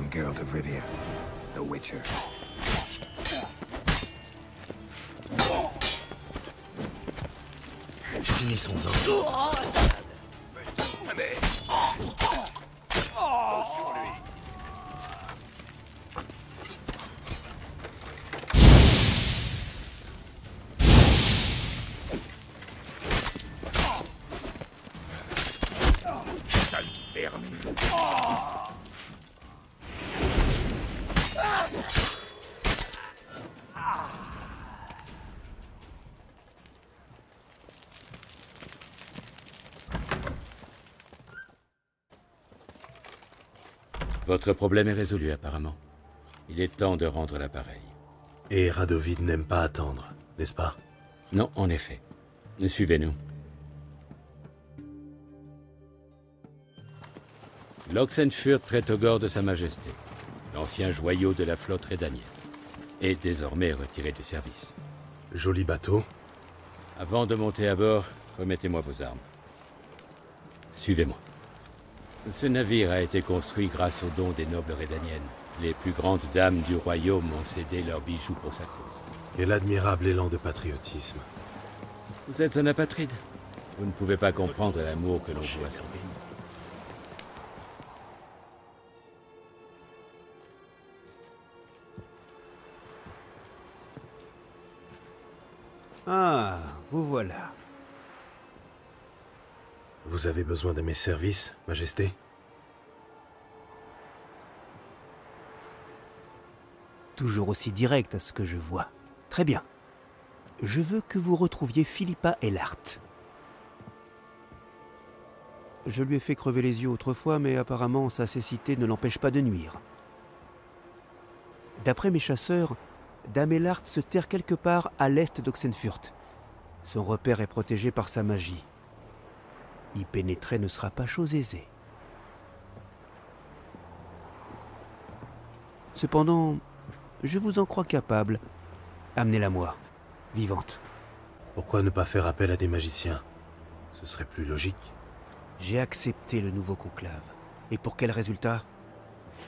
am Geralt of Rivia, the Witcher. Finissons-en. Votre problème est résolu, apparemment. Il est temps de rendre l'appareil. Et Radovid n'aime pas attendre, n'est-ce pas? Non, en effet. Suivez-nous. L'Oxenfurt Tretogor de Sa Majesté, l'ancien joyau de la flotte rédanienne, est désormais retiré du service. Joli bateau. Avant de monter à bord, remettez-moi vos armes. Suivez-moi. Ce navire a été construit grâce aux dons des nobles rédaniennes. Les plus grandes dames du royaume ont cédé leurs bijoux pour sa cause. Et l'admirable élan de patriotisme. Vous êtes un apatride. Vous ne pouvez pas comprendre l'amour que l'on doit à son pays. Ah, vous voilà. Vous avez besoin de mes services, Majesté? Toujours aussi direct à ce que je vois. Très bien. Je veux que vous retrouviez Philippa Eilhart. Je lui ai fait crever les yeux autrefois, mais apparemment sa cécité ne l'empêche pas de nuire. D'après mes chasseurs, Dame Eilhart se terre quelque part à l'est d'Oxenfurt. Son repère est protégé par sa magie. Y pénétrer ne sera pas chose aisée. Cependant, je vous en crois capable. Amenez-la moi, vivante. Pourquoi ne pas faire appel à des magiciens? Ce serait plus logique. J'ai accepté le nouveau conclave. Et pour quel résultat?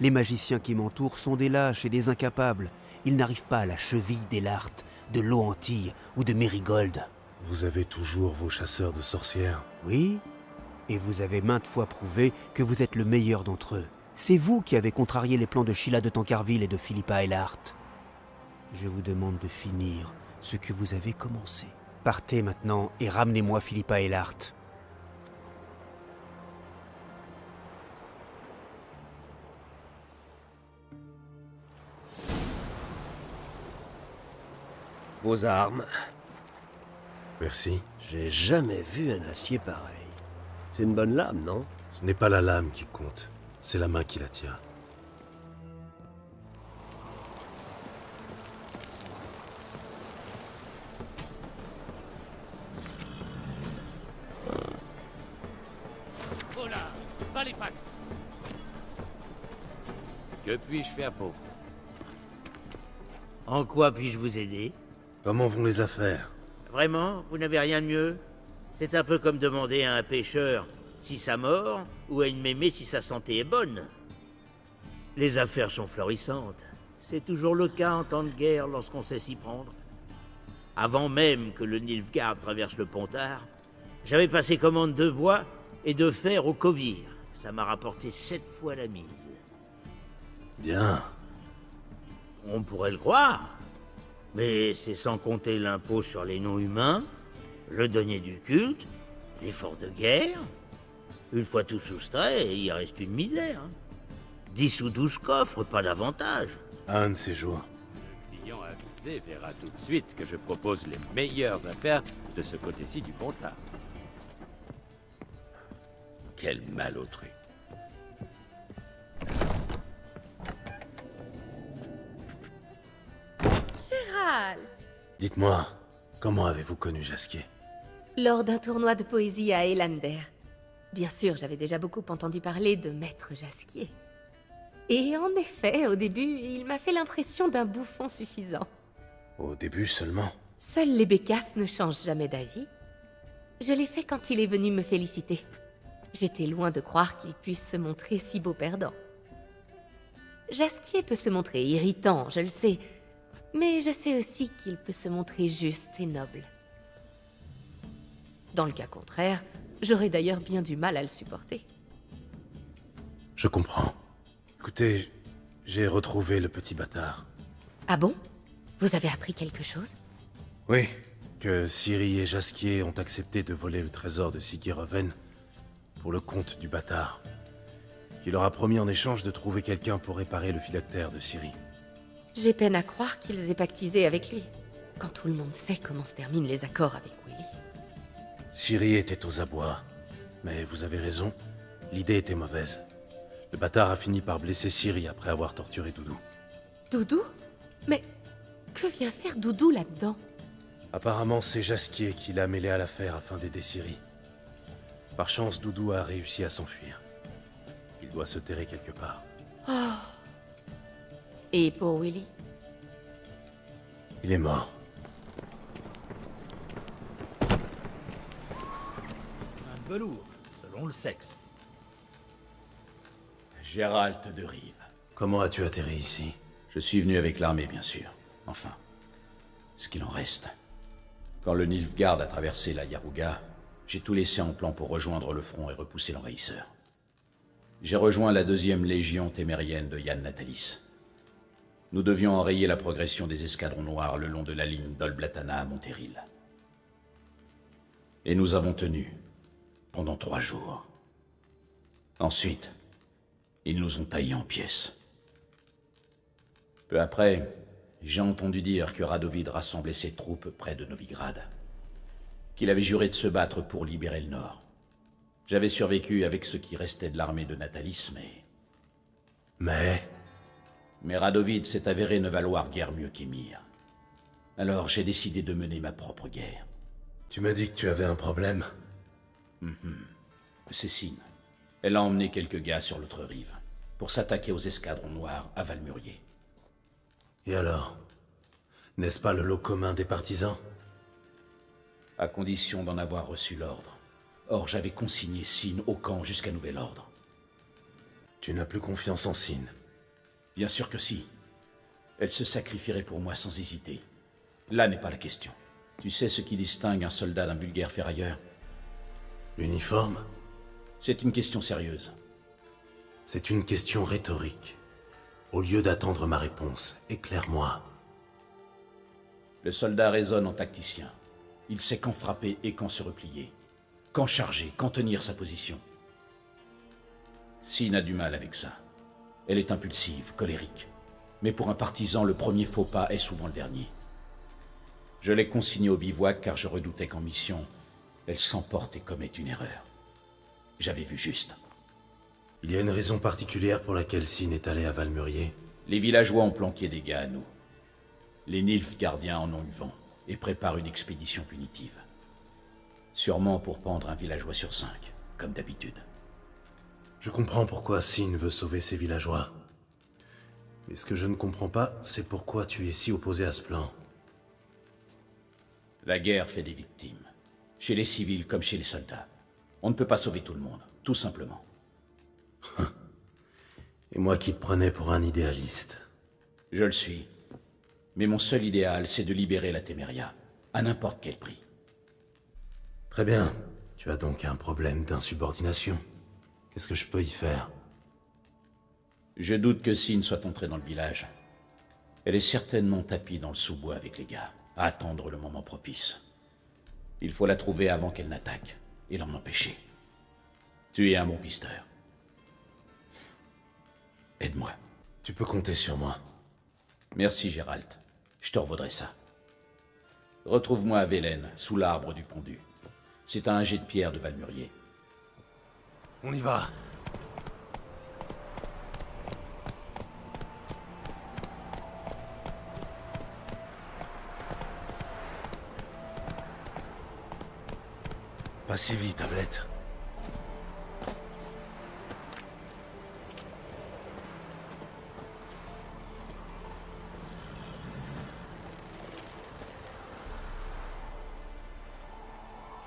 Les magiciens qui m'entourent sont des lâches et des incapables. Ils n'arrivent pas à la cheville d'Eilhart, de Loantille ou de Mérigold. Vous avez toujours vos chasseurs de sorcières. Oui, et vous avez maintes fois prouvé que vous êtes le meilleur d'entre eux. C'est vous qui avez contrarié les plans de Sheila de Tancarville et de Philippa Eilhart. Je vous demande de finir ce que vous avez commencé. Partez maintenant et ramenez-moi Philippa Eilhart. Vos armes. Merci. J'ai jamais vu un acier pareil. C'est une bonne lame, non? Ce n'est pas la lame qui compte, c'est la main qui la tient. Oh là, bas les pattes. Que puis-je faire pour vous? En quoi puis-je vous aider? Comment vont les affaires? Vraiment, vous n'avez rien de mieux? C'est un peu comme demander à un pêcheur si sa mort, ou à une mémé si sa santé est bonne. Les affaires sont florissantes. C'est toujours le cas en temps de guerre lorsqu'on sait s'y prendre. Avant même que le Nilfgaard traverse le Pontard, j'avais passé commande de bois et de fer au Kovir. Ça m'a rapporté 7 fois la mise. Bien. On pourrait le croire. Mais c'est sans compter l'impôt sur les non-humains, le denier du culte, l'effort de guerre. Une fois tout soustrait, il reste une misère. 10 ou 12 coffres, pas davantage. Un de ces jours. Le client avisé verra tout de suite que je propose les meilleures affaires de ce côté-ci du Pontard. Quel malotru. Gérald! Dites-moi, comment avez-vous connu Jasquier? Lors d'un tournoi de poésie à Elander. Bien sûr, j'avais déjà beaucoup entendu parler de Maître Jasquier. Et en effet, au début, il m'a fait l'impression d'un bouffon suffisant. Au début seulement. Seuls les bécasses ne changent jamais d'avis. Je l'ai fait quand il est venu me féliciter. J'étais loin de croire qu'il puisse se montrer si beau perdant. Jasquier peut se montrer irritant, je le sais. Mais je sais aussi qu'il peut se montrer juste et noble. Dans le cas contraire, j'aurais d'ailleurs bien du mal à le supporter. Je comprends. Écoutez, j'ai retrouvé le petit bâtard. Ah bon? Vous avez appris quelque chose? Oui, que Ciri et Jasquier ont accepté de voler le trésor de Sigiroven pour le compte du bâtard, qui leur a promis en échange de trouver quelqu'un pour réparer le phylactère de Ciri. J'ai peine à croire qu'ils aient pactisé avec lui, quand tout le monde sait comment se terminent les accords avec Willy. Ciri était aux abois, mais vous avez raison, l'idée était mauvaise. Le bâtard a fini par blesser Ciri après avoir torturé Doudou. Doudou? Mais que vient faire Doudou là-dedans? Apparemment, c'est Jasquier qui l'a mêlé à l'affaire afin d'aider Ciri. Par chance, Doudou a réussi à s'enfuir. Il doit se terrer quelque part. Et pour Willy? Il est mort. Un velours, selon le sexe. Gérald de Rive. Comment as-tu atterri ici? Je suis venu avec l'armée, bien sûr. Enfin, ce qu'il en reste. Quand le Nilfgaard a traversé la Yaruga, j'ai tout laissé en plan pour rejoindre le front et repousser l'envahisseur. J'ai rejoint la 2e légion témérienne de Yann Natalis. Nous devions enrayer la progression des escadrons noirs le long de la ligne d'Olblatana à Monteril. Et nous avons tenu pendant 3 jours. Ensuite, ils nous ont taillés en pièces. Peu après, j'ai entendu dire que Radovid rassemblait ses troupes près de Novigrad, qu'il avait juré de se battre pour libérer le Nord. J'avais survécu avec ce qui restait de l'armée de Natalis, mais Radovid s'est avéré ne valoir guère mieux qu'Emir. Alors j'ai décidé de mener ma propre guerre. Tu m'as dit que tu avais un problème. C'est Sin. Elle a emmené quelques gars sur l'autre rive, pour s'attaquer aux escadrons noirs à Valmurier. Et alors? N'est-ce pas le lot commun des partisans? À condition d'en avoir reçu l'ordre. Or, j'avais consigné Sin au camp jusqu'à nouvel ordre. Tu n'as plus confiance en Sin. Bien sûr que si. Elle se sacrifierait pour moi sans hésiter. Là n'est pas la question. Tu sais ce qui distingue un soldat d'un vulgaire ferrailleur? L'uniforme? C'est une question sérieuse. C'est une question rhétorique. Au lieu d'attendre ma réponse, éclaire-moi. Le soldat raisonne en tacticien. Il sait quand frapper et quand se replier. Quand charger, quand tenir sa position. Sin a du mal avec ça. Elle est impulsive, colérique. Mais pour un partisan, le premier faux pas est souvent le dernier. Je l'ai consignée au bivouac car je redoutais qu'en mission, elle s'emporte et commette une erreur. J'avais vu juste. Il y a une raison particulière pour laquelle Sin est allé à Valmurier? Les villageois ont planqué des gars à nous. Les Nilfgaardiens en ont eu vent et préparent une expédition punitive. Sûrement pour pendre un villageois sur 5, comme d'habitude. Je comprends pourquoi Sin veut sauver ses villageois. Mais ce que je ne comprends pas, c'est pourquoi tu es si opposé à ce plan. La guerre fait des victimes. Chez les civils comme chez les soldats. On ne peut pas sauver tout le monde, tout simplement. Et moi qui te prenais pour un idéaliste. Je le suis. Mais mon seul idéal, c'est de libérer la Téméria, à n'importe quel prix. Très bien. Tu as donc un problème d'insubordination. Qu'est-ce que je peux y faire? Je doute que Sin soit entrée dans le village. Elle est certainement tapie dans le sous-bois avec les gars, à attendre le moment propice. Il faut la trouver avant qu'elle n'attaque, et l'en empêcher. Tu es un bon pisteur. Aide-moi. Tu peux compter sur moi. Merci, Gérald. Je te revaudrai ça. Retrouve-moi à Vélène, sous l'arbre du pendu. C'est à un jet de pierre de Valmurier. On y va. Pas si vite, tablette.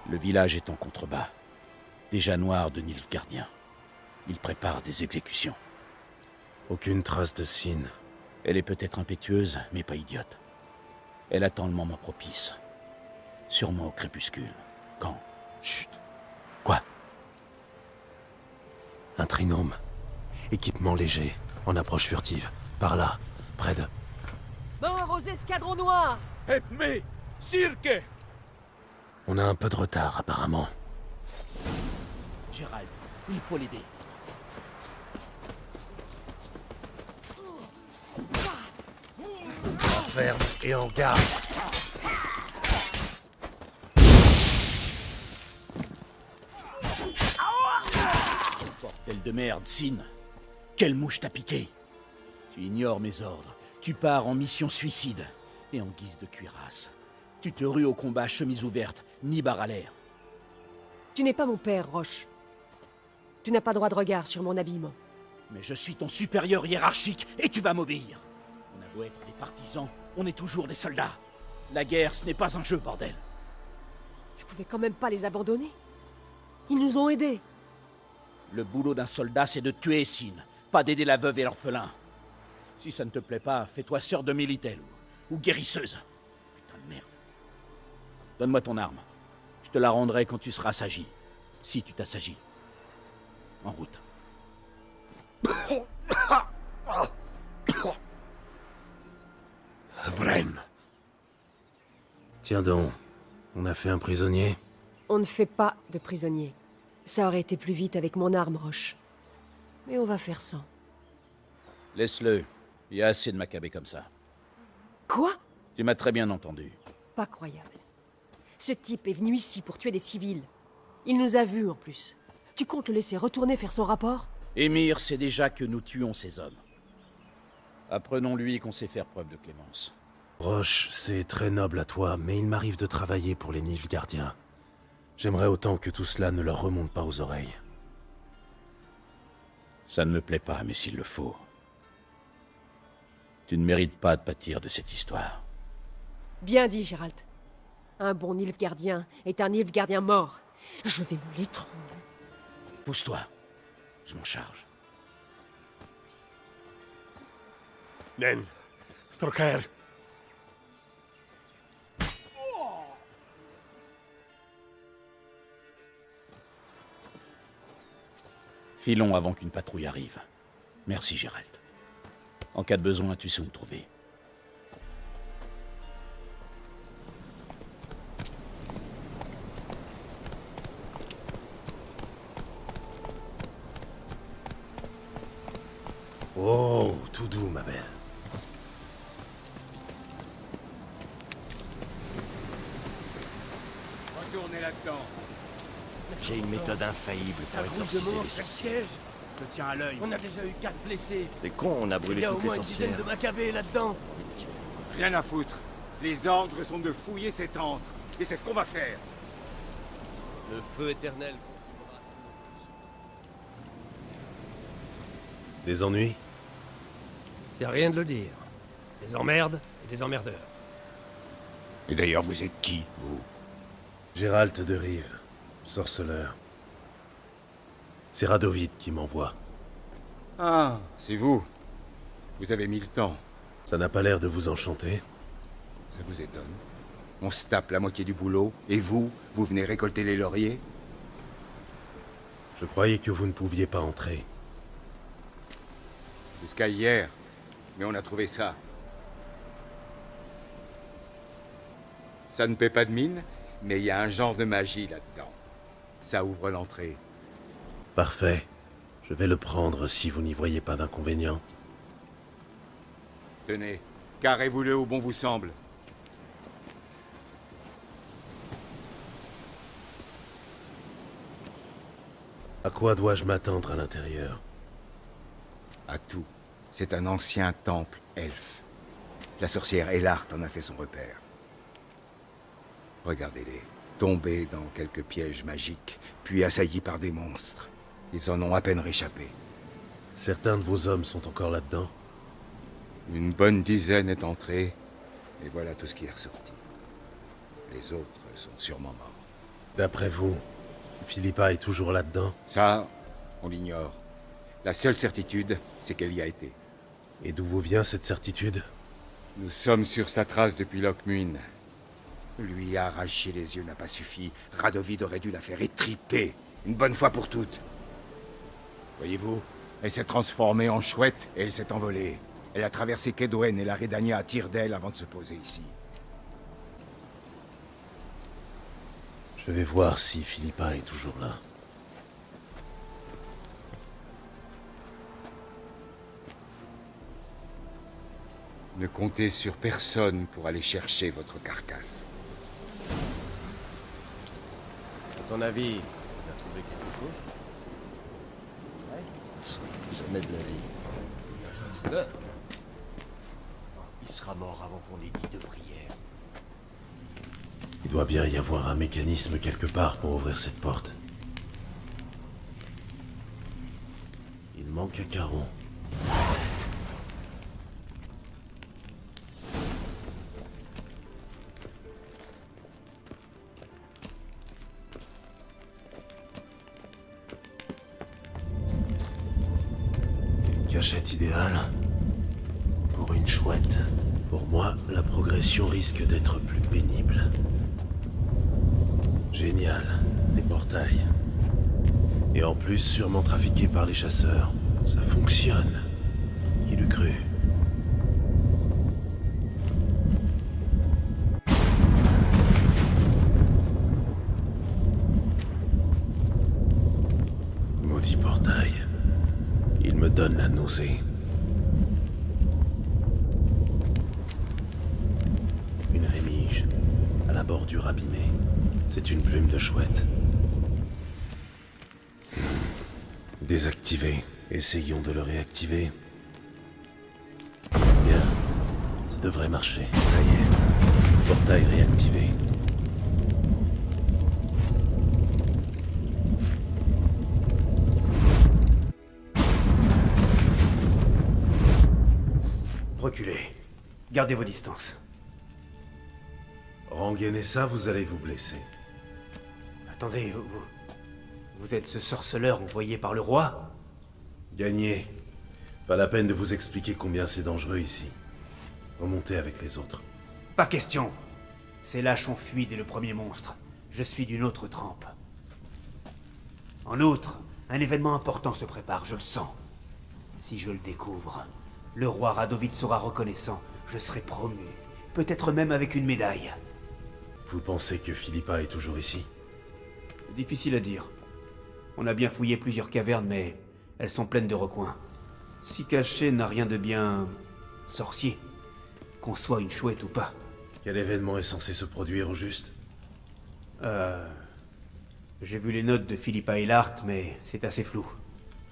Le village est en contrebas. Déjà noir de Nilfgaardiens. Ils préparent des exécutions. Aucune trace de Sin. Elle est peut-être impétueuse, mais pas idiote. Elle attend le moment propice. Sûrement au crépuscule. Quand? Chut. Quoi? Un trinôme. Équipement léger, en approche furtive. Par là, près de... Mort aux escadrons noirs! On a un peu de retard, apparemment. Gérald, il faut l'aider. Ferme et en garde. Bordel de merde, Sin. Quelle mouche t'a piqué? Tu ignores mes ordres. Tu pars en mission suicide. Et en guise de cuirasse. Tu te rues au combat chemise ouverte, ni barre à l'air. Tu n'es pas mon père, Roche. Tu n'as pas droit de regard sur mon habillement. Mais je suis ton supérieur hiérarchique et tu vas m'obéir. On a beau être des partisans, on est toujours des soldats. La guerre, ce n'est pas un jeu, bordel. Je pouvais quand même pas les abandonner. Ils nous ont aidés. Le boulot d'un soldat, c'est de tuer Sin, pas d'aider la veuve et l'orphelin. Si ça ne te plaît pas, fais-toi sœur de Militel ou guérisseuse. Putain de merde. Donne-moi ton arme. Je te la rendrai quand tu seras assagi. Si tu t'assagis. En route. Vren. Tiens donc, on a fait un prisonnier. On ne fait pas de prisonniers. Ça aurait été plus vite avec mon arme, Roche. Mais on va faire sans. Laisse-le. Il y a assez de macabées comme ça. Quoi? Tu m'as très bien entendu. Pas croyable. Ce type est venu ici pour tuer des civils. Il nous a vus en plus. Tu comptes le laisser retourner faire son rapport? Émir sait déjà que nous tuons ces hommes. Apprenons-lui qu'on sait faire preuve de clémence. Roche, c'est très noble à toi, mais il m'arrive de travailler pour les Nilfgaardiens. J'aimerais autant que tout cela ne leur remonte pas aux oreilles. Ça ne me plaît pas, mais s'il le faut. Tu ne mérites pas de pâtir de cette histoire. Bien dit, Gérald. Un bon Nilfgaardien est un Nilfgaardien mort. Je vais me l'étrangler. Pousse-toi. Je m'en charge. Nen. Storker. Filons avant qu'une patrouille arrive. Merci, Gérald. En cas de besoin, tu sais où me trouver. Oh, tout doux, ma belle. Retournez là-dedans. J'ai une méthode infaillible pour exorciser les sorcières. Je tiens à l'œil. On a déjà eu 4 blessés. C'est con, on a Il brûlé y a au toutes les moins une dizaine sorcières. de macabées là-dedans. Rien à foutre. Les ordres sont de fouiller cet antre. Et c'est ce qu'on va faire. Le feu éternel. Des ennuis? C'est rien de le dire. Des emmerdes et des emmerdeurs. Et d'ailleurs, vous êtes qui, vous? Gérald de Rive, sorceleur. C'est Radovid qui m'envoie. Ah, c'est vous. Vous avez mis le temps. Ça n'a pas l'air de vous enchanter. Ça vous étonne? On se tape la moitié du boulot, et vous venez récolter les lauriers? Je croyais que vous ne pouviez pas entrer. Jusqu'à hier. Mais on a trouvé ça. Ça ne paie pas de mine, mais il y a un genre de magie là-dedans. Ça ouvre l'entrée. Parfait. Je vais le prendre si vous n'y voyez pas d'inconvénient. Tenez, carrez-vous-le où bon vous semble. À quoi dois-je m'attendre à l'intérieur? À tout. C'est un ancien temple elfe. La sorcière Elart en a fait son repère. Regardez-les, tombés dans quelques pièges magiques, puis assaillis par des monstres. Ils en ont à peine réchappé. Certains de vos hommes sont encore là-dedans? Une bonne dizaine est entrée, et voilà tout ce qui est ressorti. Les autres sont sûrement morts. D'après vous, Philippa est toujours là-dedans? Ça, on l'ignore. La seule certitude, c'est qu'elle y a été. Et d'où vous vient cette certitude? Nous sommes sur sa trace depuis Lockmuin. Lui arracher les yeux n'a pas suffi. Radovid aurait dû la faire étriper, une bonne fois pour toutes. Voyez-vous, elle s'est transformée en chouette et elle s'est envolée. Elle a traversé Kedwen et la Redania à tire d'aile avant de se poser ici. Je vais voir si Philippa est toujours là. Ne comptez sur personne pour aller chercher votre carcasse. À ton avis, on a trouvé quelque chose? Jamais de la vie. C'est bien ça. Il sera mort avant qu'on ait dit de prière. Il doit bien y avoir un mécanisme quelque part pour ouvrir cette porte. Il manque un carreau. Une cachette idéale pour une chouette. Pour moi, la progression risque d'être plus pénible. Génial, des portails. Et en plus, sûrement trafiqués par les chasseurs. Ça fonctionne. Qui l'eût cru? Maudit portail. Il me donne la nausée. Une rémige, à la bordure abîmée. C'est une plume de chouette. Désactivé. Essayons de le réactiver. Bien. Ça devrait marcher. Ça y est. Portail réactivé. Reculez. Gardez vos distances. Rangen et ça, vous allez vous blesser. Attendez, vous êtes ce sorceleur envoyé par le roi? Gagnez. Pas la peine de vous expliquer combien c'est dangereux ici. Remontez avec les autres. Pas question. Ces lâches ont fui dès le premier monstre. Je suis d'une autre trempe. En outre, un événement important se prépare, je le sens. Si je le découvre, le roi Radovid sera reconnaissant. Je serai promu. Peut-être même avec une médaille. Vous pensez que Philippa est toujours ici? Difficile à dire. On a bien fouillé plusieurs cavernes, mais elles sont pleines de recoins. Si caché n'a rien de bien... sorcier. Qu'on soit une chouette ou pas. Quel événement est censé se produire au juste? J'ai vu les notes de Philippa Eilhart, mais c'est assez flou.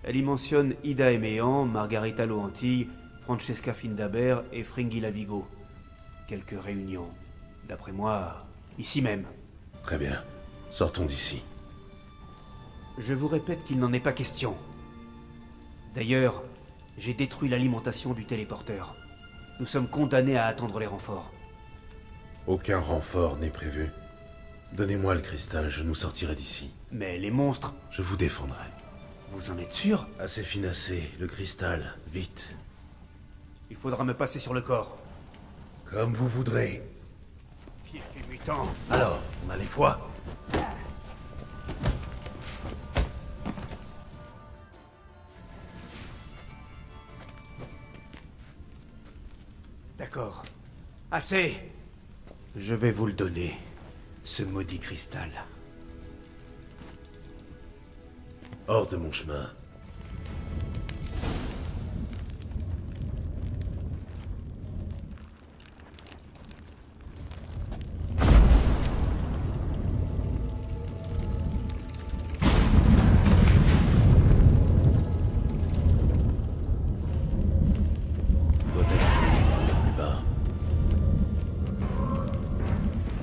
Elle y mentionne Ida Eméan, Margarita Loantil, Francesca Findaber et Fringilla Vigo. Quelques réunions. D'après moi, ici même. Très bien. Sortons d'ici. Je vous répète qu'il n'en est pas question. D'ailleurs, j'ai détruit l'alimentation du téléporteur. Nous sommes condamnés à attendre les renforts. Aucun renfort n'est prévu. Donnez-moi le cristal, je nous sortirai d'ici. Mais les monstres... Je vous défendrai. Vous en êtes sûr? Assez finassé, le cristal, vite. Il faudra me passer sur le corps. Comme vous voudrez. Fief et mutant. Alors, on a les foies? D'accord. Assez. Je vais vous le donner, ce maudit cristal. Hors de mon chemin. Doit être plus bas.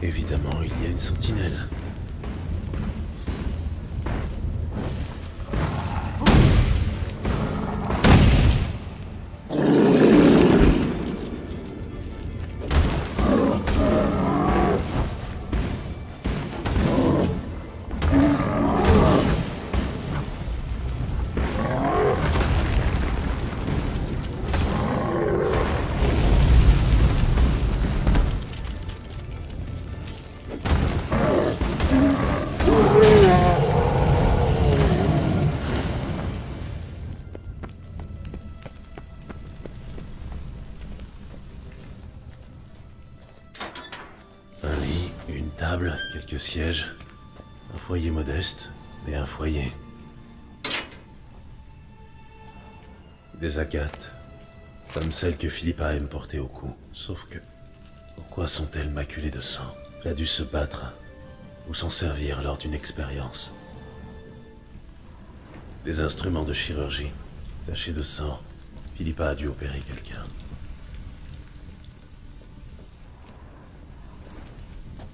Évidemment, il y a une sentinelle. tables, quelques sièges, un foyer modeste, mais un foyer. Des agates, comme celles que Philippa aime porter au cou. Sauf que, pourquoi sont-elles maculées de sang? Elle a dû se battre, ou s'en servir lors d'une expérience. Des instruments de chirurgie, tachés de sang. Philippa a dû opérer quelqu'un.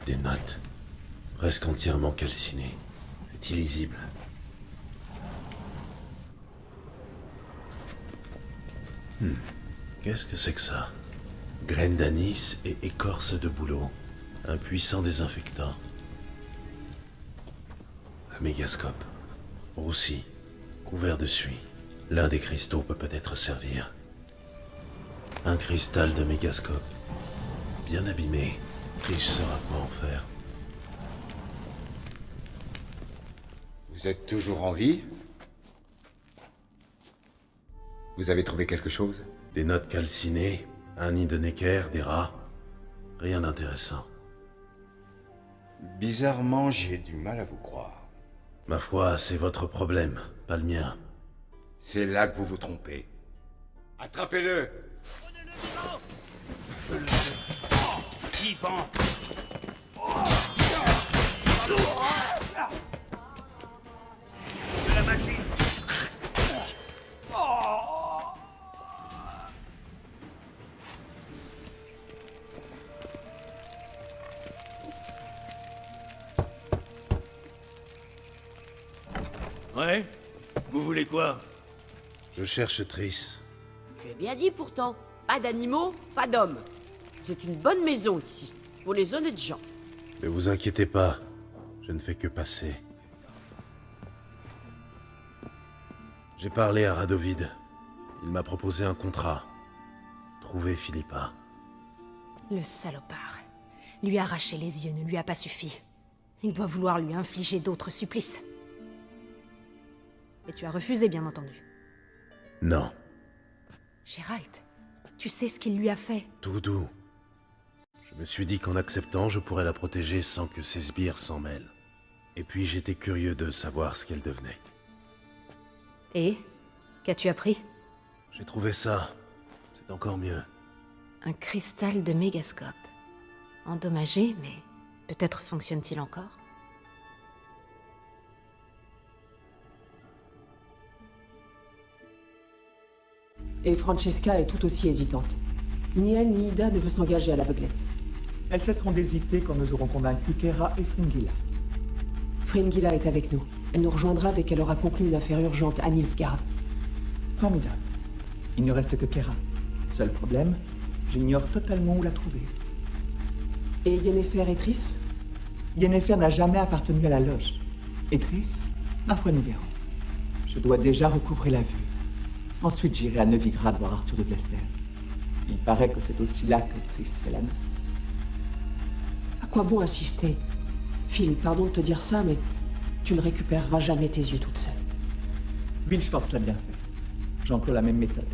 Des notes, presque entièrement calcinées. C'est illisible. Qu'est-ce que c'est que ça? Graines d'anis et écorce de bouleau. Un puissant désinfectant. Un mégascope. Roussi. Couvert de suie. L'un des cristaux peut peut-être servir. Un cristal de mégascope. Bien abîmé. Triche saura quoi en faire. Vous êtes toujours en vie? Vous avez trouvé quelque chose? Des notes calcinées, un nid de Necker, des rats. Rien d'intéressant. Bizarrement, j'ai du mal à vous croire. Ma foi, c'est votre problème, pas le mien. C'est là que vous vous trompez. Attrapez-le! Je le vivant. De la machine. Ouais? Vous voulez quoi? Je cherche Triss. Je l'ai bien dit pourtant. Pas d'animaux, pas d'hommes. C'est une bonne maison ici, pour les honnêtes gens. Ne vous inquiétez pas, je ne fais que passer. J'ai parlé à Radovid. Il m'a proposé un contrat. Trouver Philippa. Le salopard. Lui arracher les yeux ne lui a pas suffi. Il doit vouloir lui infliger d'autres supplices. Et tu as refusé, bien entendu. Non, Gérald, tu sais ce qu'il lui a fait. tout doux. Je me suis dit qu'en acceptant, je pourrais la protéger sans que ses sbires s'en mêlent. Et puis j'étais curieux de savoir ce qu'elle devenait. Et qu'as-tu appris? J'ai trouvé ça. C'est encore mieux. Un cristal de mégascope. Endommagé, mais peut-être fonctionne-t-il encore? Et Francesca est tout aussi hésitante. Ni elle ni Ida ne veut s'engager à l'aveuglette. Elles cesseront d'hésiter quand nous aurons convaincu Kera et Fringilla. Fringilla est avec nous. Elle nous rejoindra dès qu'elle aura conclu une affaire urgente à Nilfgaard. Formidable. Il ne reste que Kera. Seul problème, j'ignore totalement où la trouver. Et Yennefer et Triss? Yennefer n'a jamais appartenu à la loge. Et Triss, ma foi, nous verrons. Je dois déjà recouvrer la vue. Ensuite, j'irai à Novigrad voir Arthur de Blester. Il paraît que c'est aussi là que Triss fait la noce. À quoi bon insister? Phil, pardon de te dire ça, mais tu ne récupéreras jamais tes yeux toute seule. Wildschwartz l'a bien fait. J'emploie la même méthode.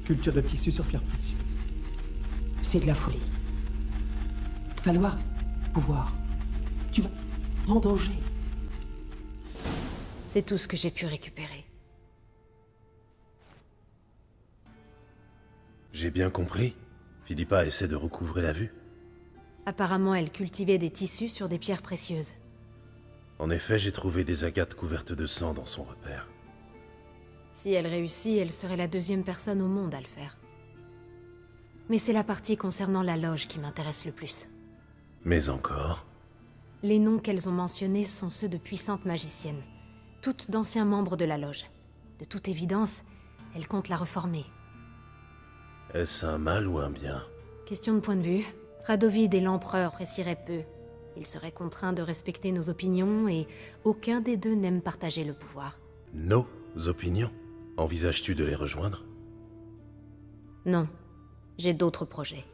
Culture de tissu sur pierre précieuse. C'est de la folie. Falloir pouvoir. Tu vas en danger. C'est tout ce que j'ai pu récupérer. J'ai bien compris. Philippa essaie de recouvrer la vue. Apparemment, elle cultivait des tissus sur des pierres précieuses. En effet, j'ai trouvé des agates couvertes de sang dans son repère. Si elle réussit, elle serait la deuxième personne au monde à le faire. Mais c'est la partie concernant la loge qui m'intéresse le plus. Mais encore? Les noms qu'elles ont mentionnés sont ceux de puissantes magiciennes, toutes d'anciens membres de la loge. De toute évidence, elles comptent la reformer. Est-ce un mal ou un bien? Question de point de vue. Radovid et l'empereur apprécieraient peu. Ils seraient contraints de respecter nos opinions et aucun des deux n'aime partager le pouvoir. Nos opinions? Envisages-tu de les rejoindre? Non, j'ai d'autres projets.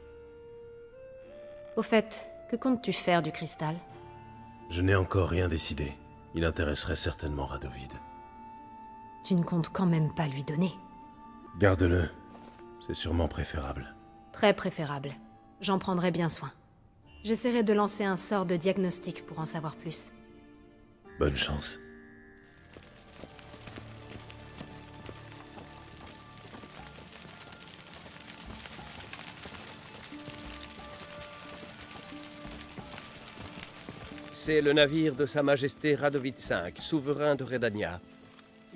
Au fait, que comptes-tu faire du cristal? Je n'ai encore rien décidé. Il intéresserait certainement Radovid. Tu ne comptes quand même pas lui donner. Garde-le. C'est sûrement préférable. Très préférable. J'en prendrai bien soin. J'essaierai de lancer un sort de diagnostic pour en savoir plus. Bonne chance. C'est le navire de Sa Majesté Radovid V, souverain de Redania.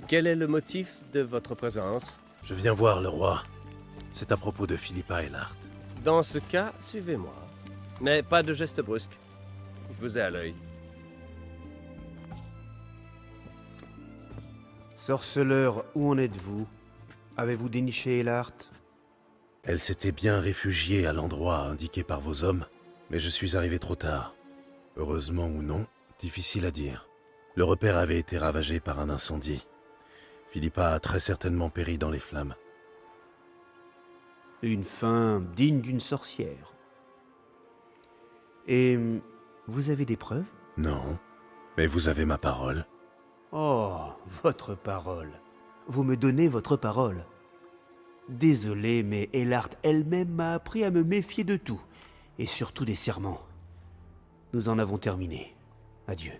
Quel est le motif de votre présence? Je viens voir le roi. C'est à propos de Philippa Eilhart. Dans ce cas, suivez-moi. Mais pas de geste brusque. Je vous ai à l'œil. Sorceleur, où en êtes-vous? Avez-vous déniché Eilhart? Elle s'était bien réfugiée à l'endroit indiqué par vos hommes, mais je suis arrivé trop tard. Heureusement ou non, difficile à dire. Le repère avait été ravagé par un incendie. Philippa a très certainement péri dans les flammes. Une fin digne d'une sorcière. Et vous avez des preuves? Non, mais vous avez ma parole. Oh, votre parole. Vous me donnez votre parole. Désolé, mais Eilhart elle-même m'a appris à me méfier de tout, et surtout des serments. Nous en avons terminé. Adieu.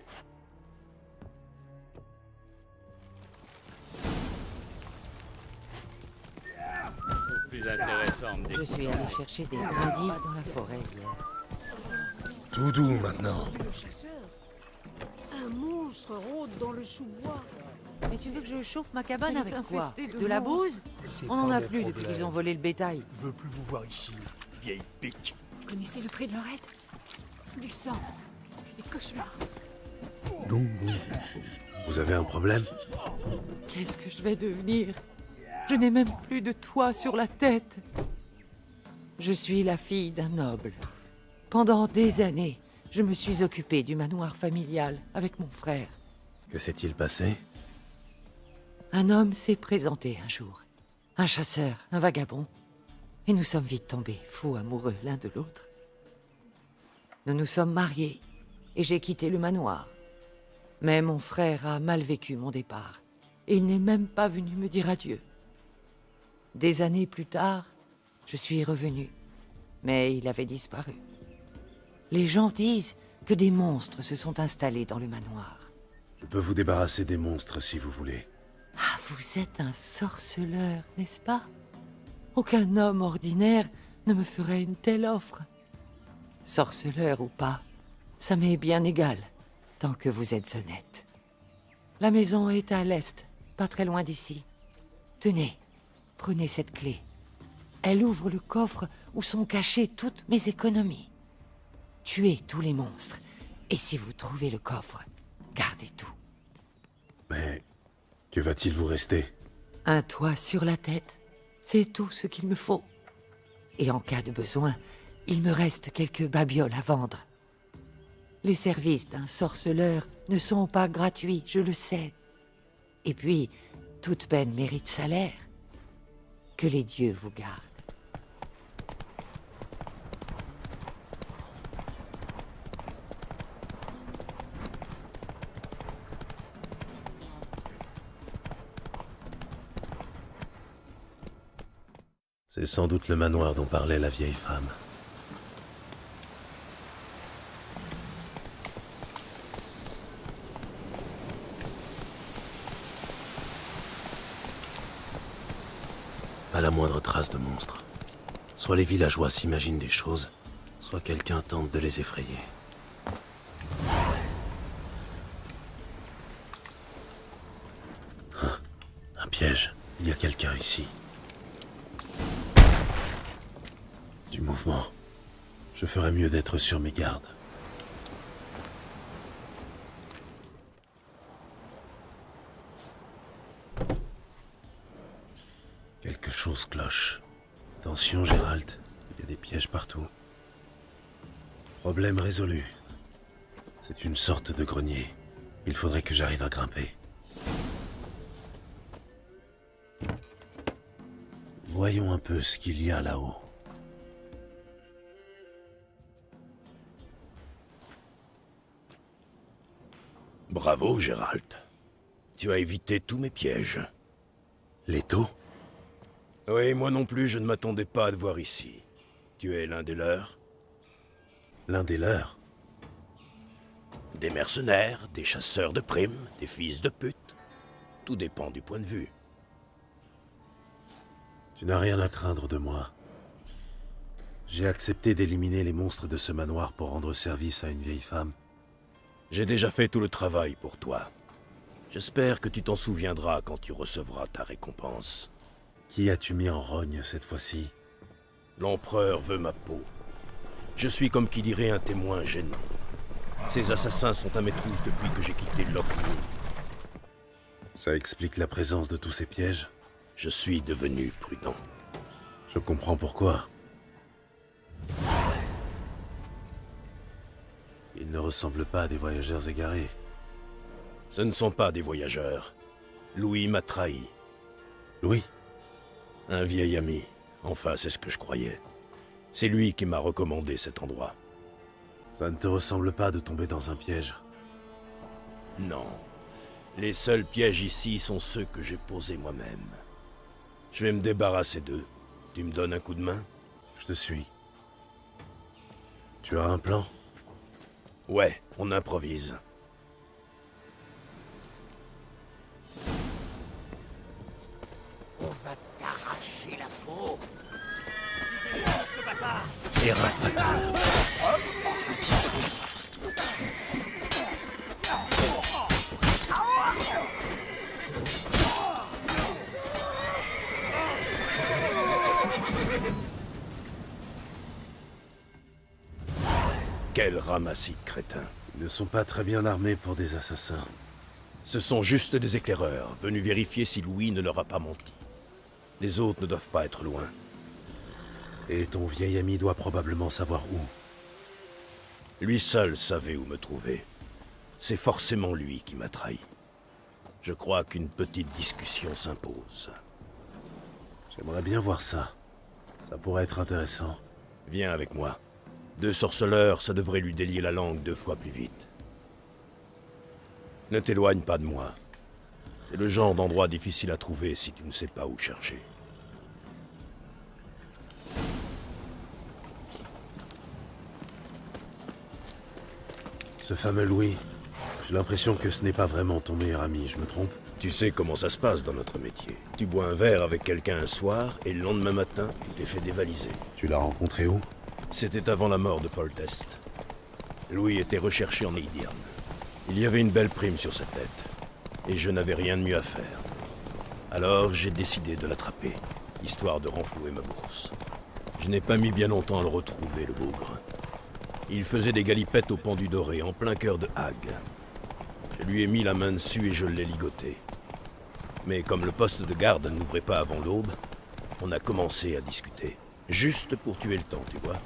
Plus intéressant. Je suis allé chercher des brindilles dans la forêt hier. Tout doux maintenant. Un monstre rôde dans le sous-bois. Mais tu veux que je chauffe ma cabane Elle est avec quoi? infestée de De la monstres. bouse? On en a plus depuis qu'ils ont volé le bétail. Je veux plus vous voir ici, vieille pique. Vous connaissez le prix de Lorette? Du sang. Des cauchemars. Non, non. Vous avez un problème? Qu'est-ce que je vais devenir? Je n'ai même plus de toit sur la tête. Je suis la fille d'un noble. Pendant des années, je me suis occupée du manoir familial avec mon frère. Que s'est-il passé? Un homme s'est présenté un jour. Un chasseur, un vagabond. Et nous sommes vite tombés fous amoureux l'un de l'autre. Nous nous sommes mariés et j'ai quitté le manoir. Mais mon frère a mal vécu mon départ. Et il n'est même pas venu me dire adieu. Des années plus tard, je suis revenue. Mais il avait disparu. Les gens disent que des monstres se sont installés dans le manoir. Je peux vous débarrasser des monstres si vous voulez. Ah, vous êtes un sorceleur, n'est-ce pas? Aucun homme ordinaire ne me ferait une telle offre. Sorceleur ou pas, ça m'est bien égal, tant que vous êtes honnête. La maison est à l'est, pas très loin d'ici. Tenez, prenez cette clé. Elle ouvre le coffre où sont cachées toutes mes économies. Tuez tous les monstres, et si vous trouvez le coffre, gardez tout. Mais que va-t-il vous rester? Un toit sur la tête, c'est tout ce qu'il me faut. Et en cas de besoin, il me reste quelques babioles à vendre. Les services d'un sorceleur ne sont pas gratuits, je le sais. Et puis, toute peine mérite salaire. Que les dieux vous gardent. C'est sans doute le manoir dont parlait la vieille femme. Pas la moindre trace de monstre. Soit les villageois s'imaginent des choses, soit quelqu'un tente de les effrayer. Ah, un piège. Il y a quelqu'un ici. Du mouvement. Je ferais mieux d'être sur mes gardes. Quelque chose cloche. Attention, Gérald. Il y a des pièges partout. Problème résolu. C'est une sorte de grenier. Il faudrait que j'arrive à grimper. Voyons un peu ce qu'il y a là-haut. Bravo, Gérald. Tu as évité tous mes pièges. Les taux? Oui, moi non plus, je ne m'attendais pas à te voir ici. Tu es l'un des leurs? L'un des leurs? Des mercenaires, des chasseurs de primes, des fils de pute. Tout dépend du point de vue. Tu n'as rien à craindre de moi. J'ai accepté d'éliminer les monstres de ce manoir pour rendre service à une vieille femme. J'ai déjà fait tout le travail pour toi. J'espère que tu t'en souviendras quand tu recevras ta récompense. Qui as-tu mis en rogne cette fois-ci? L'empereur veut ma peau. Je suis comme qui dirait un témoin gênant. Ces assassins sont à mes trousses depuis que j'ai quitté Lockwood. Ça explique la présence de tous ces pièges? Je suis devenu prudent. Je comprends pourquoi. Ils ne ressemblent pas à des voyageurs égarés. Ce ne sont pas des voyageurs. Louis m'a trahi. Louis? Un vieil ami. Enfin, c'est ce que je croyais. C'est lui qui m'a recommandé cet endroit. Ça ne te ressemble pas de tomber dans un piège? Non. Les seuls pièges ici sont ceux que j'ai posés moi-même. Je vais me débarrasser d'eux. Tu me donnes un coup de main? Je te suis. Tu as un plan? Ouais, on improvise. On va t'arracher la peau. Erreur fatale. Quel ramassis de crétins. Ils ne sont pas très bien armés pour des assassins. Ce sont juste des éclaireurs, venus vérifier si Louis ne leur a pas menti. Les autres ne doivent pas être loin. Et ton vieil ami doit probablement savoir où. Lui seul savait où me trouver. C'est forcément lui qui m'a trahi. Je crois qu'une petite discussion s'impose. J'aimerais bien voir ça. Ça pourrait être intéressant. Viens avec moi. 2 sorceleurs, ça devrait lui délier la langue 2 fois plus vite. Ne t'éloigne pas de moi. C'est le genre d'endroit difficile à trouver si tu ne sais pas où chercher. Ce fameux Louis, j'ai l'impression que ce n'est pas vraiment ton meilleur ami, je me trompe? Tu sais comment ça se passe dans notre métier. Tu bois un verre avec quelqu'un un soir, et le lendemain matin, tu t'es fait dévaliser. Tu l'as rencontré où? C'était avant la mort de Foltest. Louis était recherché en Eidirn. Il y avait une belle prime sur sa tête, et je n'avais rien de mieux à faire. Alors j'ai décidé de l'attraper, histoire de renflouer ma bourse. Je n'ai pas mis bien longtemps à le retrouver, le bougre. Il faisait des galipettes au pendu doré, en plein cœur de Hague. Je lui ai mis la main dessus et je l'ai ligoté. Mais comme le poste de garde n'ouvrait pas avant l'aube, on a commencé à discuter. Juste pour tuer le temps, tu vois.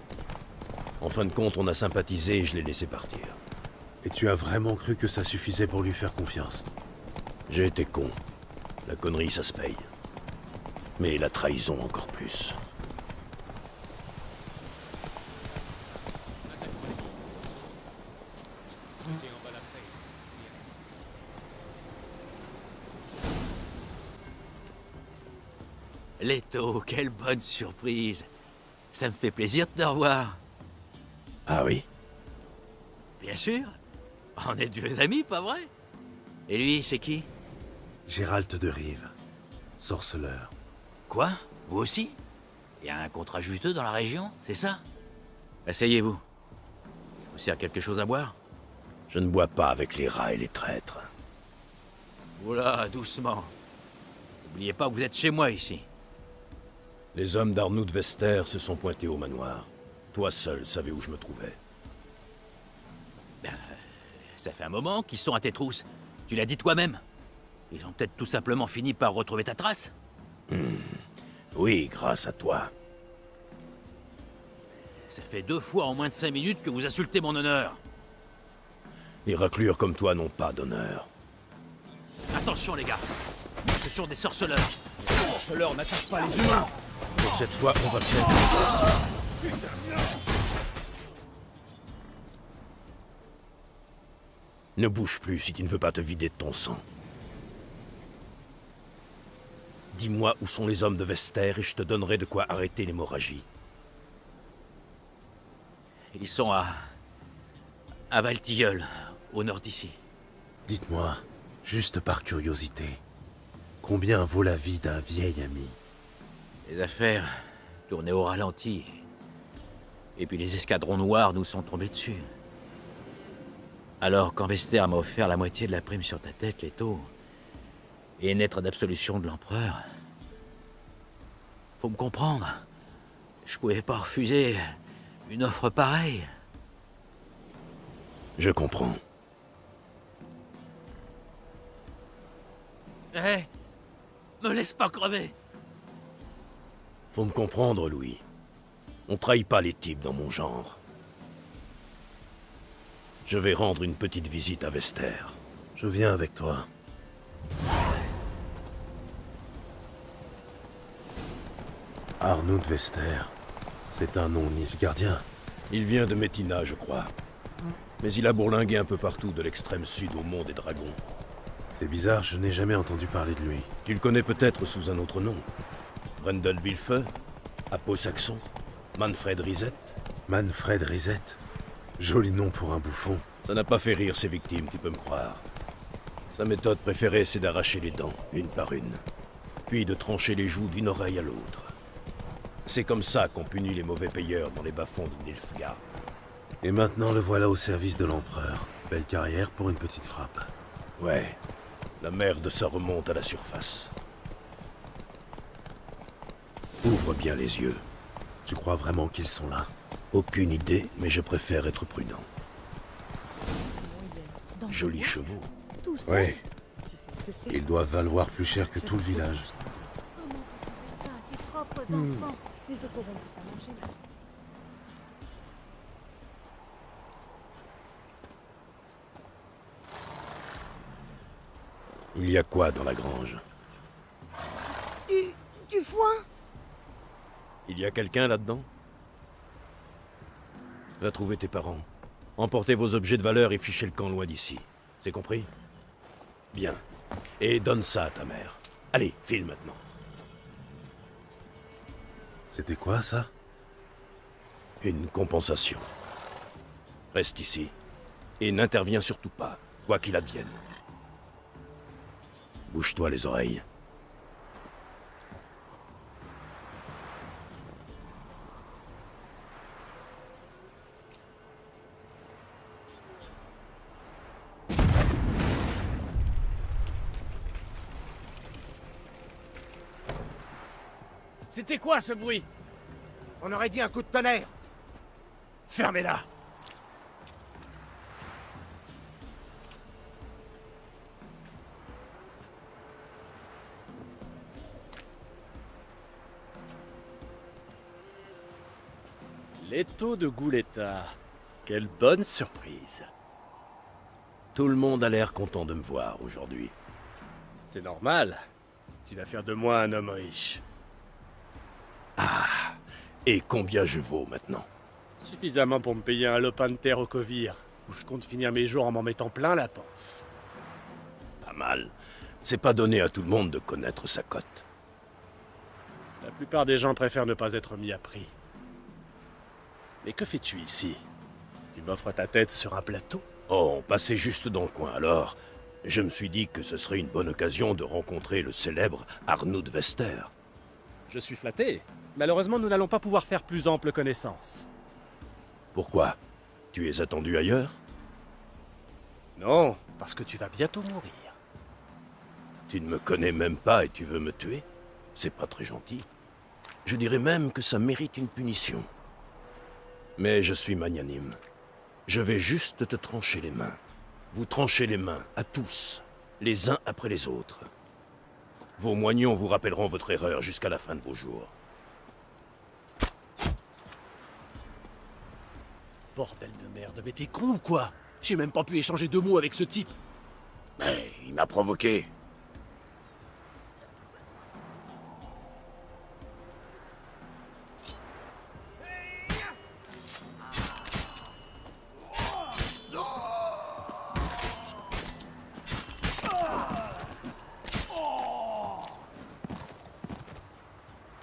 En fin de compte, on a sympathisé et je l'ai laissé partir. Et tu as vraiment cru que ça suffisait pour lui faire confiance? J'ai été con. La connerie, ça se paye. Mais la trahison encore plus. Leto, quelle bonne surprise. Ça me fait plaisir de te revoir. Ah oui? Bien sûr. On est de vieux amis, pas vrai? Et lui, c'est qui? Gérald de Rive, sorceleur. Quoi? Vous aussi? Il y a un contrat juteux dans la région, c'est ça? Asseyez-vous. Vous sert quelque chose à boire? Je ne bois pas avec les rats et les traîtres. Oula, doucement. N'oubliez pas que vous êtes chez moi ici. Les hommes d'Arnoud Vester se sont pointés au manoir. Toi seul savais où je me trouvais. Ben, ça fait un moment qu'ils sont à tes trousses. Tu l'as dit toi-même. Ils ont peut-être tout simplement fini par retrouver ta trace. Oui, grâce à toi. Ça fait 2 fois en moins de 5 minutes que vous insultez mon honneur. Les raclures comme toi n'ont pas d'honneur. Attention les gars, ce sont des sorceleurs. Les sorceleurs n'attaquent pas les humains. Pour cette fois, on va faire une exception. Ne bouge plus si tu ne veux pas te vider de ton sang. Dis-moi où sont les hommes de Vester et je te donnerai de quoi arrêter l'hémorragie. Ils sont à À Valtilleul, au nord d'ici. Dites-moi, juste par curiosité, combien vaut la vie d'un vieil ami? Les affaires tournaient au ralenti. Et puis les escadrons noirs nous sont tombés dessus. Alors, quand Vester m'a offert la moitié de la prime sur ta tête, Leto, et une lettre d'absolution de l'empereur, faut me comprendre. Je pouvais pas refuser une offre pareille. Je comprends. Hé, me laisse pas crever. Faut me comprendre, Louis. On trahit pas les types dans mon genre. Je vais rendre une petite visite à Vester. Je viens avec toi. Arnaud de Vester, c'est un nom nilfgaardien. Il vient de Métina, je crois. Mais il a bourlingué un peu partout de l'extrême sud au Mont des Dragons. C'est bizarre, je n'ai jamais entendu parler de lui. Tu le connais peut-être sous un autre nom. Brendel Villefeu, Apo Saxon, Manfred Risette. Manfred Risette? Joli nom pour un bouffon. Ça n'a pas fait rire ses victimes, tu peux me croire. Sa méthode préférée, c'est d'arracher les dents, une par une. Puis de trancher les joues d'une oreille à l'autre. C'est comme ça qu'on punit les mauvais payeurs dans les bas-fonds de Nilfgaard. Et maintenant le voilà au service de l'empereur. Belle carrière pour une petite frappe. Ouais, la merde, ça remonte à la surface. Ouvre bien les yeux. Tu crois vraiment qu'ils sont là? Aucune idée, mais je préfère être prudent. Jolis chevaux. Oui. Ils doivent valoir plus cher que tout le village. Il y a quoi dans la grange? Du foin? Il y a quelqu'un là-dedans? Va trouver tes parents. Emportez vos objets de valeur et fichez le camp loin d'ici. C'est compris? Bien. Et donne ça à ta mère. Allez, file maintenant. C'était quoi, ça? Une compensation. Reste ici. Et n'interviens surtout pas, quoi qu'il advienne. Bouge-toi les oreilles. C'était quoi ce bruit? On aurait dit un coup de tonnerre. Fermez-la. Leto de Gouletta. Quelle bonne surprise. Tout le monde a l'air content de me voir aujourd'hui. C'est normal. Tu vas faire de moi un homme riche. Ah, et combien je vaux maintenant? Suffisamment pour me payer un lopin de terre au Kovir, où je compte finir mes jours en m'en mettant plein la panse. Pas mal. C'est pas donné à tout le monde de connaître sa cote. La plupart des gens préfèrent ne pas être mis à prix. Mais que fais-tu ici? Tu m'offres ta tête sur un plateau? Oh, on passait juste dans le coin alors. Je me suis dit que ce serait une bonne occasion de rencontrer le célèbre Arnaud de Vester. Je suis flatté. Malheureusement, nous n'allons pas pouvoir faire plus ample connaissance. Pourquoi? Tu es attendu ailleurs? Non, parce que tu vas bientôt mourir. Tu ne me connais même pas et tu veux me tuer? C'est pas très gentil. Je dirais même que ça mérite une punition. Mais je suis magnanime. Je vais juste te trancher les mains. Vous tranchez les mains, à tous, les uns après les autres. Vos moignons vous rappelleront votre erreur jusqu'à la fin de vos jours. Bordel de merde, mais t'es con ou quoi? J'ai même pas pu échanger 2 mots avec ce type. Mais il m'a provoqué.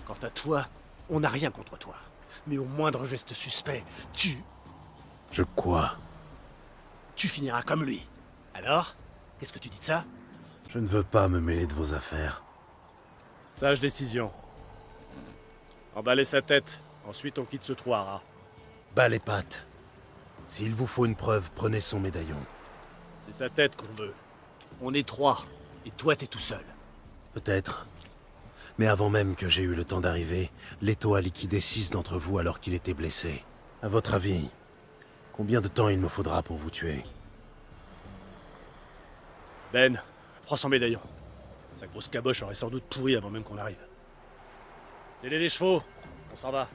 Quant à toi, on n'a rien contre toi. Mais au moindre geste suspect, tu... Je quoi? tu finiras comme lui. Alors, qu'est-ce que tu dis de ça? Je ne veux pas me mêler de vos affaires. Sage décision. Emballez sa tête, ensuite on quitte ce trou à rats. Bas les pattes. S'il vous faut une preuve, prenez son médaillon. C'est sa tête qu'on veut. On est 3, et toi t'es tout seul. Peut-être. Mais avant même que j'aie eu le temps d'arriver, Leto a liquidé 6 d'entre vous alors qu'il était blessé. À votre avis, combien de temps il me faudra pour vous tuer? Ben, prends son médaillon. Sa grosse caboche aurait sans doute pourri avant même qu'on arrive. Scellez les chevaux, on s'en va.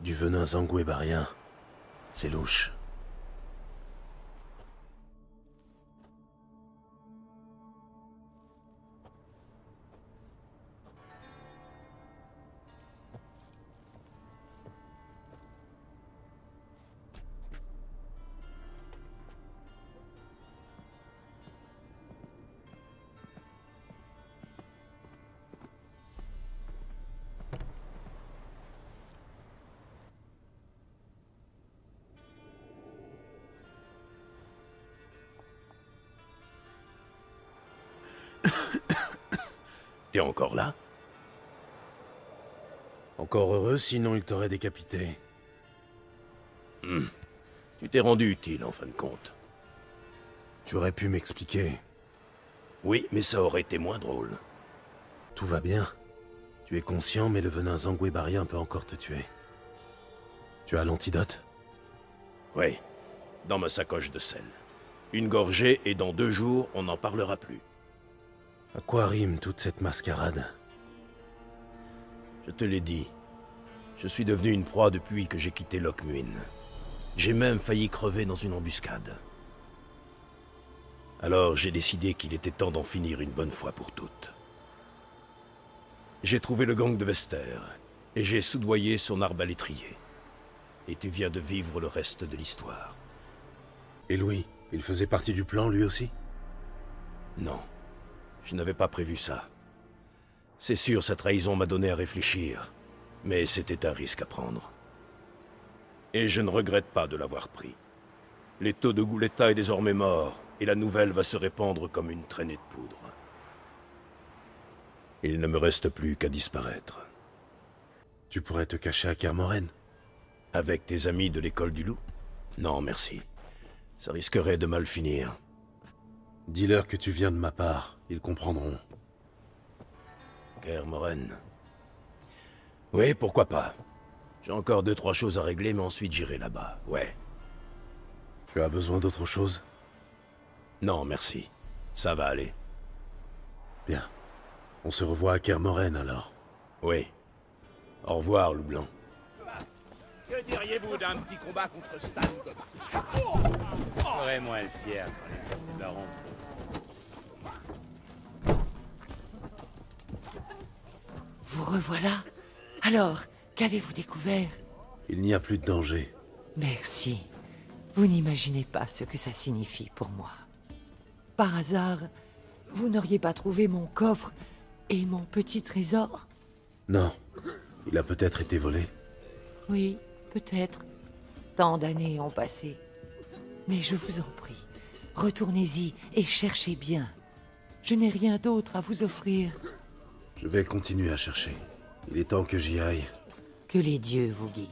Du venin zangouébarien, c'est louche. T'es encore là? Encore heureux, sinon il t'aurait décapité. Tu t'es rendu utile, en fin de compte. Tu aurais pu m'expliquer. Oui, mais ça aurait été moins drôle. Tout va bien. Tu es conscient, mais le venin zangouébarien peut encore te tuer. Tu as l'antidote? Oui, dans ma sacoche de sel. Une gorgée et dans 2 jours, on n'en parlera plus. À quoi rime toute cette mascarade? Je te l'ai dit. Je suis devenu une proie depuis que j'ai quitté Lockmuin. J'ai même failli crever dans une embuscade. Alors j'ai décidé qu'il était temps d'en finir une bonne fois pour toutes. J'ai trouvé le gang de Vester, et j'ai soudoyé son arbalétrier. Et tu viens de vivre le reste de l'histoire. Et Louis, il faisait partie du plan lui aussi? Non, je n'avais pas prévu ça. C'est sûr, sa trahison m'a donné à réfléchir, mais c'était un risque à prendre. Et je ne regrette pas de l'avoir pris. Leto de Gouletta est désormais mort, et la nouvelle va se répandre comme une traînée de poudre. Il ne me reste plus qu'à disparaître. Tu pourrais te cacher à Kermoren? Avec tes amis de l'école du loup? Non, merci. Ça risquerait de mal finir. Dis-leur que tu viens de ma part, ils comprendront. Kermoren. Oui, pourquoi pas. J'ai encore 2-3 choses à régler, mais ensuite j'irai là-bas, ouais. Tu as besoin d'autre chose? Non, merci. Ça va aller. Bien. On se revoit à Kermoren, alors. Oui. Au revoir, Loup Blanc. Que diriez-vous d'un petit combat contre Stan Goba? Vraiment être fier quand les autres de la ronde. Vous revoilà? Alors, qu'avez-vous découvert? Il n'y a plus de danger. Merci. Vous n'imaginez pas ce que ça signifie pour moi. Par hasard, vous n'auriez pas trouvé mon coffre et mon petit trésor? Non. Il a peut-être été volé. Oui, peut-être. Tant d'années ont passé. Mais je vous en prie, retournez-y et cherchez bien. Je n'ai rien d'autre à vous offrir. Je vais continuer à chercher. Il est temps que j'y aille. Que les dieux vous guident.